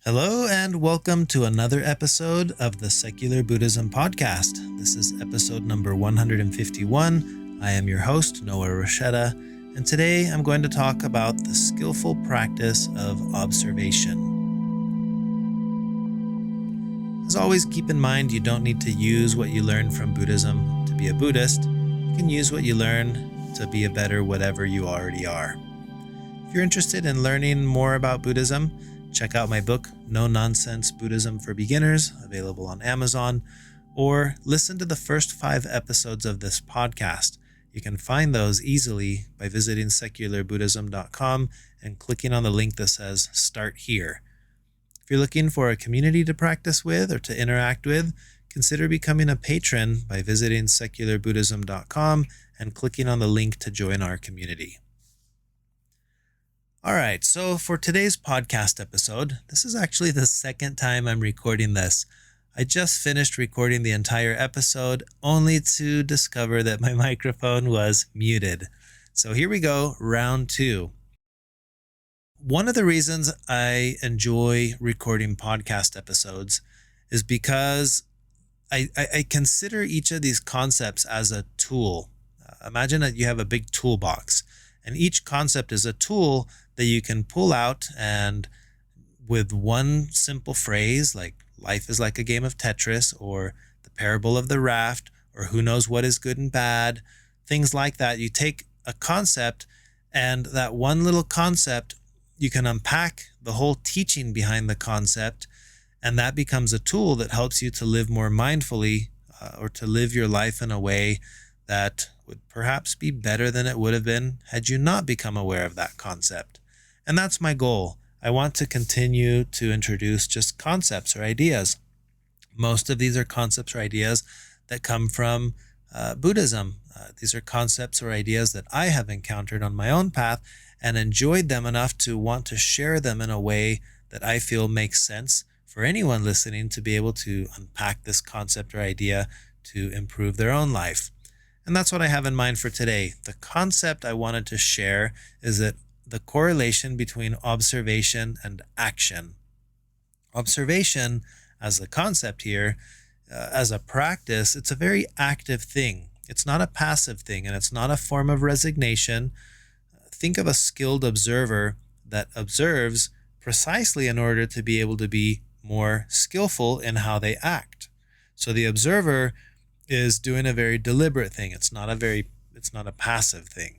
Hello and welcome to another episode of the Secular Buddhism Podcast. This is episode number 151. I am your host, Noah Rochetta, and today I'm going to talk about the skillful practice of observation. As always, keep in mind you don't need to use what you learn from Buddhism to be a Buddhist. You can use what you learn to be a better whatever you already are. If you're interested in learning more about Buddhism, check out my book, No Nonsense Buddhism for Beginners, available on Amazon, or listen to the first 5 episodes of this podcast. You can find those easily by visiting secularbuddhism.com and clicking on the link that says Start Here. If you're looking for a community to practice with or to interact with, consider becoming a patron by visiting secularbuddhism.com and clicking on the link to join our community. All right, so for today's podcast episode, this is actually the second time I'm recording this. I just finished recording the entire episode only to discover that my microphone was muted. So here we go, round 2. One of the reasons I enjoy recording podcast episodes is because I consider each of these concepts as a tool. Imagine that you have a big toolbox, and each concept is a tool that you can pull out, and with one simple phrase like life is like a game of Tetris, or the parable of the raft, or who knows what is good and bad, things like that. You take a concept, and that one little concept, you can unpack the whole teaching behind the concept, and that becomes a tool that helps you to live more mindfully or to live your life in a way that would perhaps be better than it would have been had you not become aware of that concept. And that's my goal. I want to continue to introduce just concepts or ideas. Most of these are concepts or ideas that come from Buddhism. These are concepts or ideas that I have encountered on my own path and enjoyed them enough to want to share them in a way that I feel makes sense for anyone listening to be able to unpack this concept or idea to improve their own life. And that's what I have in mind for today. The concept I wanted to share is that the correlation between observation and action. Observation, as the concept here, as a practice, it's a very active thing. It's not a passive thing, and it's not a form of resignation. Think of a skilled observer that observes precisely in order to be able to be more skillful in how they act. So the observer is doing a very deliberate thing. It's not a passive thing.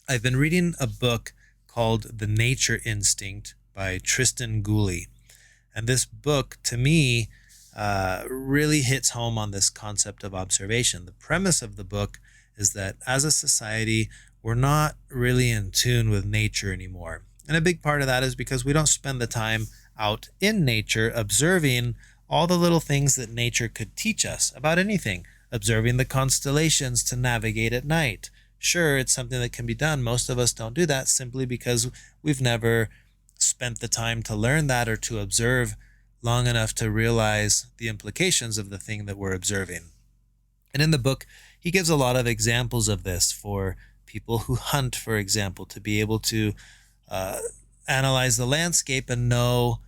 I've been reading a book called The Nature Instinct by Tristan Gooley. And this book, to me, really hits home on this concept of observation. The premise of the book is that as a society, we're not really in tune with nature anymore. And a big part of that is because we don't spend the time out in nature observing all the little things that nature could teach us about anything. Observing the constellations to navigate at night. Sure, it's something that can be done. Most of us don't do that simply because we've never spent the time to learn that or to observe long enough to realize the implications of the thing that we're observing. And in the book, he gives a lot of examples of this for people who hunt, for example, to be able to analyze the landscape and know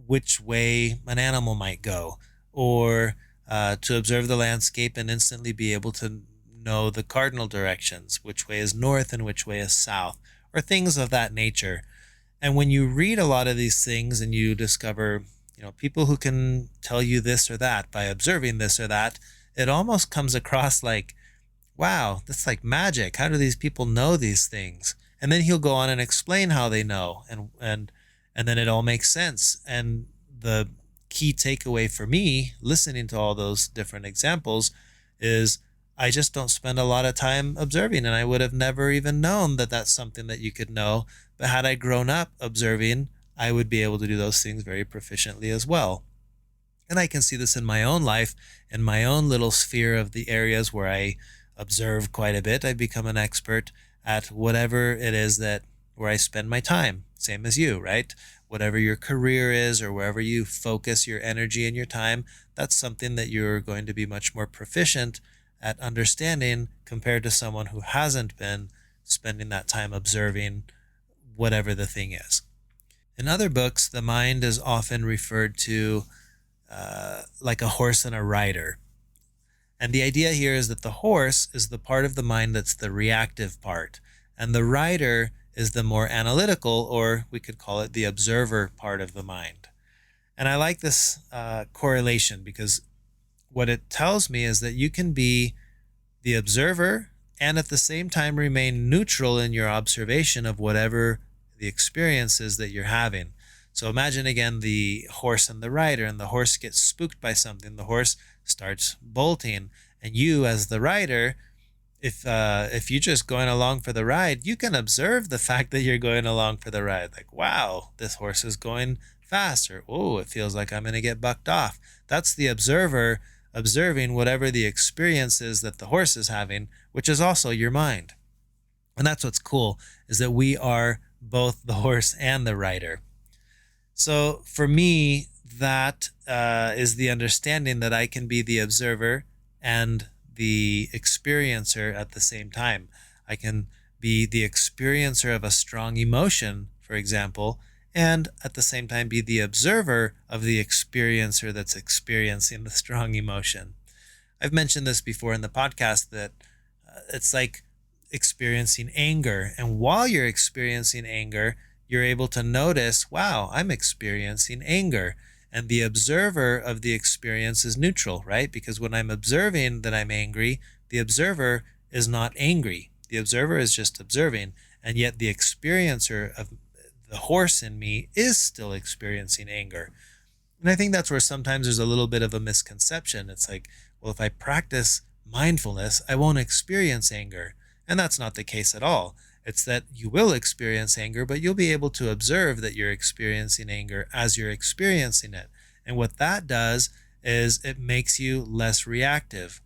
which way an animal might go, or to observe the landscape and instantly be able to know the cardinal directions, which way is north and which way is south, or things of that nature. And when you read a lot of these things and you discover, people who can tell you this or that by observing this or that, it almost comes across like, wow, that's like magic. How do these people know these things? And then he'll go on and explain how they know, and then it all makes sense. And the key takeaway for me, listening to all those different examples, is I just don't spend a lot of time observing, and I would have never even known that that's something that you could know. But had I grown up observing, I would be able to do those things very proficiently as well. And I can see this in my own life, in my own little sphere of the areas where I observe quite a bit. I've become an expert at whatever it is where I spend my time. Same as you, right? Whatever your career is or wherever you focus your energy and your time, that's something that you're going to be much more proficient at understanding compared to someone who hasn't been spending that time observing whatever the thing is. In other books, the mind is often referred to like a horse and a rider. And the idea here is that the horse is the part of the mind that's the reactive part, and the rider is the more analytical, or we could call it the observer part of the mind. And I like this correlation because what it tells me is that you can be the observer and at the same time remain neutral in your observation of whatever the experience is that you're having. So imagine again the horse and the rider, and the horse gets spooked by something. The horse starts bolting, and you as the rider, if you're just going along for the ride, you can observe the fact that you're going along for the ride. Like, wow, this horse is going faster. Oh, it feels like I'm going to get bucked off. That's the observer observing whatever the experience is that the horse is having, which is also your mind. And that's what's cool, is that we are both the horse and the rider. So for me, that is the understanding that I can be the observer and the experiencer at the same time. I can be the experiencer of a strong emotion, for example, and at the same time be the observer of the experiencer that's experiencing the strong emotion. I've mentioned this before in the podcast that it's like experiencing anger. And while you're experiencing anger, you're able to notice, wow, I'm experiencing anger. And the observer of the experience is neutral, right? Because when I'm observing that I'm angry, the observer is not angry. The observer is just observing. And yet the experiencer of the horse in me is still experiencing anger. And I think that's where sometimes there's a little bit of a misconception. It's like, well, if I practice mindfulness, I won't experience anger. And that's not the case at all. It's that you will experience anger, but you'll be able to observe that you're experiencing anger as you're experiencing it. And what that does is it makes you less reactive.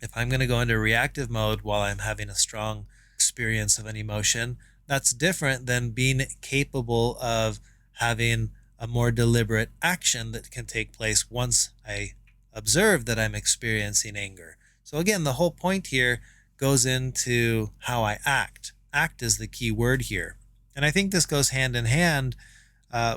If I'm going to go into reactive mode while I'm having a strong experience of an emotion, that's different than being capable of having a more deliberate action that can take place once I observe that I'm experiencing anger. So again, the whole point here goes into how I act. Act is the key word here. And I think this goes hand in hand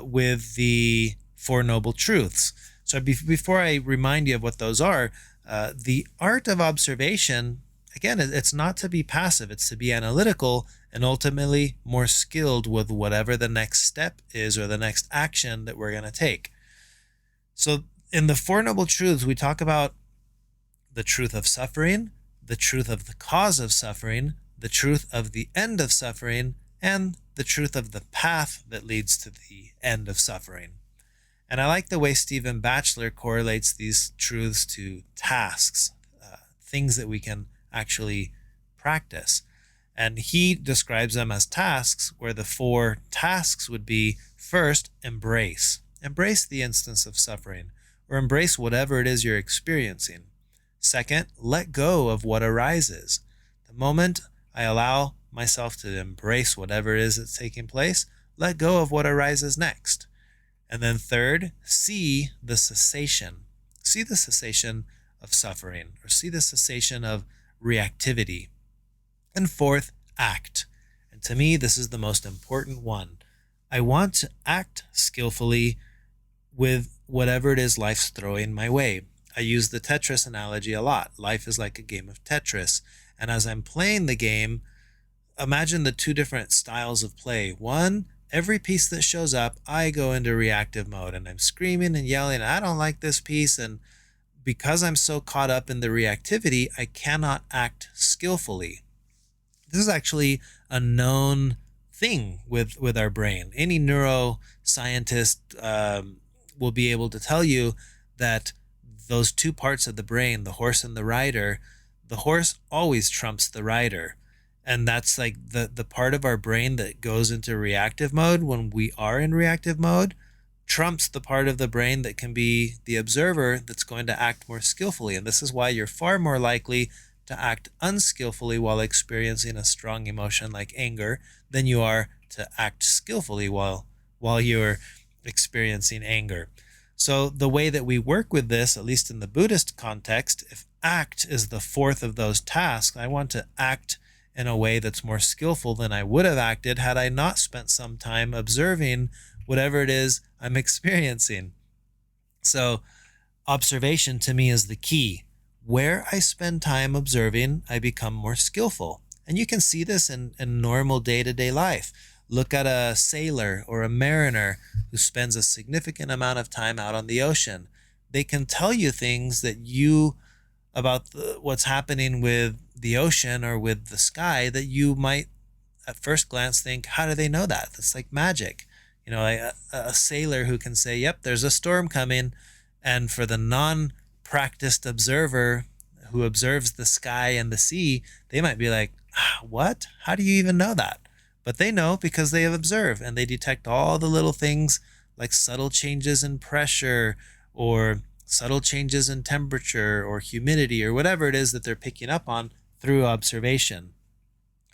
with the Four Noble Truths. So before I remind you of what those are, the art of observation, again, it's not to be passive, it's to be analytical and ultimately more skilled with whatever the next step is or the next action that we're going to take. So in the Four Noble Truths, we talk about the truth of suffering, the truth of the cause of suffering, the truth of the end of suffering, and the truth of the path that leads to the end of suffering. And I like the way Stephen Batchelor correlates these truths to tasks, things that we can actually practice. And he describes them as tasks, where the four tasks would be: first, embrace. Embrace the instance of suffering, or embrace whatever it is you're experiencing. Second, let go of what arises. The moment I allow myself to embrace whatever it is that's taking place, let go of what arises next. And then third, see the cessation. See the cessation of suffering, or see the cessation of reactivity. And fourth, act. And to me, this is the most important one. I want to act skillfully with whatever it is life's throwing my way. I use the Tetris analogy a lot. Life is like a game of Tetris. And as I'm playing the game, imagine the two different styles of play. One, every piece that shows up, I go into reactive mode and I'm screaming and yelling, I don't like this piece. And because I'm so caught up in the reactivity, I cannot act skillfully. This is actually a known thing with our brain. Any neuroscientist will be able to tell you that those two parts of the brain, the horse and the rider, the horse always trumps the rider. And that's like the part of our brain that goes into reactive mode when we are in reactive mode trumps the part of the brain that can be the observer that's going to act more skillfully. And this is why you're far more likely to act unskillfully while experiencing a strong emotion like anger than you are to act skillfully while you're experiencing anger. So the way that we work with this, at least in the Buddhist context, if act is the fourth of those tasks, I want to act in a way that's more skillful than I would have acted had I not spent some time observing whatever it is I'm experiencing. So observation to me is the key. Where I spend time observing, I become more skillful. And you can see this in normal day-to-day life. Look at a sailor or a mariner who spends a significant amount of time out on the ocean. They can tell you things about what's happening with the ocean or with the sky that you might at first glance think, how do they know that? That's like magic. A sailor who can say, yep, there's a storm coming. And for the non-practiced observer who observes the sky and the sea, they might be like, what? How do you even know that? But they know because they have observed, and they detect all the little things like subtle changes in pressure or subtle changes in temperature or humidity or whatever it is that they're picking up on through observation.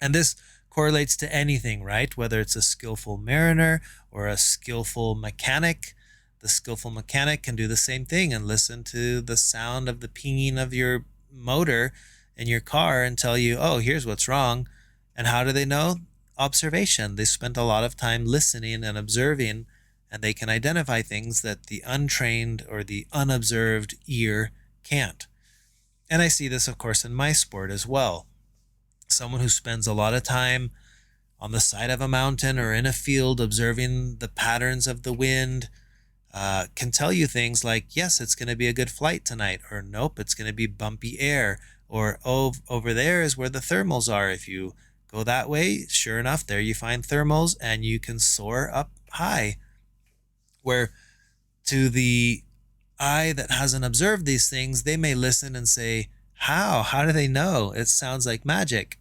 And this correlates to anything, right? Whether it's a skillful mariner or a skillful mechanic. The skillful mechanic can do the same thing and listen to the sound of the pinging of your motor in your car and tell you, oh, here's what's wrong. And how do they know? Observation. They spent a lot of time listening and observing, and they can identify things that the untrained or the unobserved ear can't. And I see this, of course, in my sport as well. Someone who spends a lot of time on the side of a mountain or in a field observing the patterns of the wind can tell you things like, yes, it's going to be a good flight tonight, or nope, it's going to be bumpy air, or oh, over there is where the thermals are. If you go that way, sure enough, there you find thermals and you can soar up high. Where to the eye that hasn't observed these things, they may listen and say, how do they know? It sounds like magic.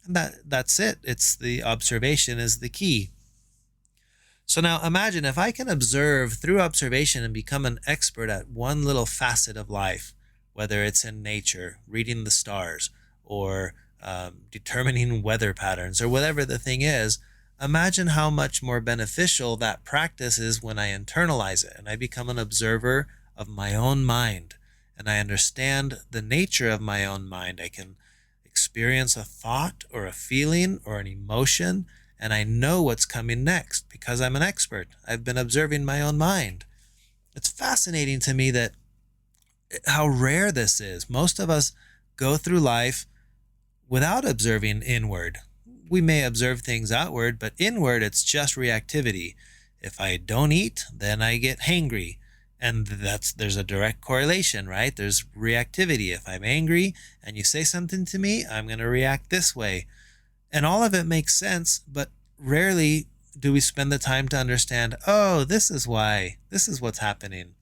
And that's it. It's the observation is the key. So now imagine if I can observe through observation and become an expert at one little facet of life, whether it's in nature, reading the stars, or determining weather patterns, or whatever the thing is. Imagine how much more beneficial that practice is when I internalize it and I become an observer of my own mind, and I understand the nature of my own mind. I can experience a thought or a feeling or an emotion, and I know what's coming next because I'm an expert. I've been observing my own mind. It's fascinating to me that how rare this is. Most of us go through life without observing inward. We may observe things outward, but inward it's just reactivity. If I don't eat, then I get hangry. And there's a direct correlation, right? There's reactivity. If I'm angry and you say something to me, I'm going to react this way. And all of it makes sense, but rarely do we spend the time to understand, oh, this is why, this is what's happening.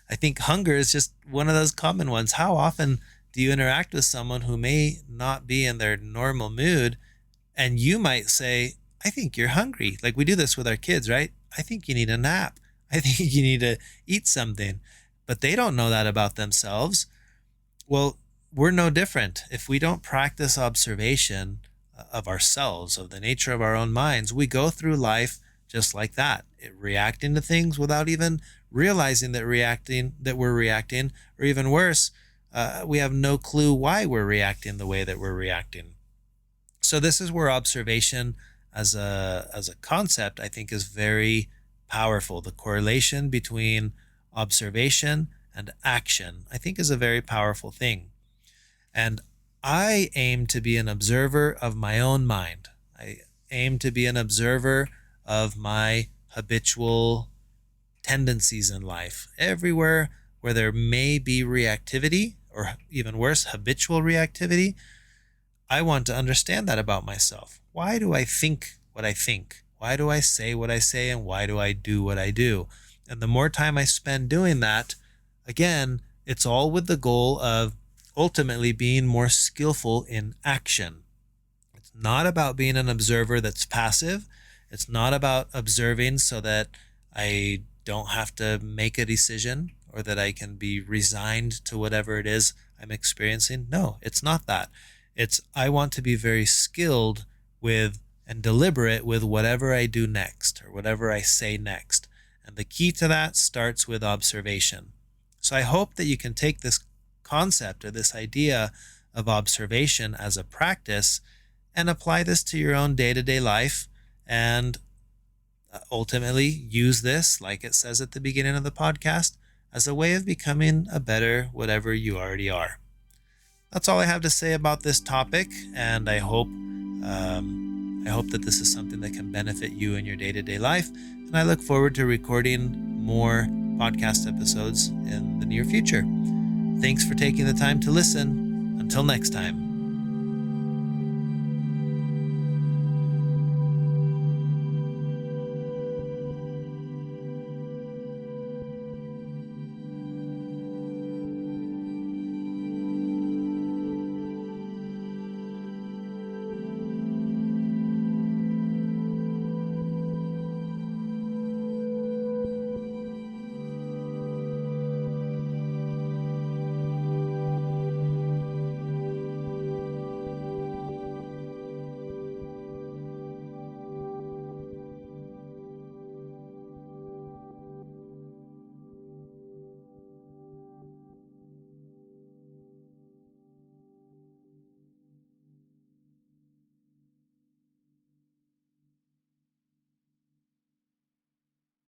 I think hunger is just one of those common ones. How often do you interact with someone who may not be in their normal mood, and you might say, I think you're hungry. Like we do this with our kids, right? I think you need a nap. I think you need to eat something. But they don't know that about themselves. Well, we're no different. If we don't practice observation of ourselves, of the nature of our own minds, we go through life just like that, reacting to things without even realizing that we're reacting, or even worse, we have no clue why we're reacting the way that we're reacting. So this is where observation as a concept, I think, is very powerful. The correlation between observation and action, I think, is a very powerful thing. And I aim to be an observer of my own mind. I aim to be an observer of my habitual tendencies in life. Everywhere where there may be reactivity, or even worse, habitual reactivity, I want to understand that about myself. Why do I think what I think? Why do I say what I say? And why do I do what I do? And the more time I spend doing that, again, it's all with the goal of ultimately being more skillful in action. It's not about being an observer that's passive. It's not about observing so that I don't have to make a decision or that I can be resigned to whatever it is I'm experiencing. No, it's not that. It's I want to be very skilled with and deliberate with whatever I do next or whatever I say next. And the key to that starts with observation. So I hope that you can take this concept or this idea of observation as a practice and apply this to your own day-to-day life and Ultimately, use this, like it says at the beginning of the podcast, as a way of becoming a better whatever you already are. That's all I have to say about this topic, and I hope that this is something that can benefit you in your day-to-day life, and I look forward to recording more podcast episodes in the near future. Thanks for taking the time to listen. Until next time.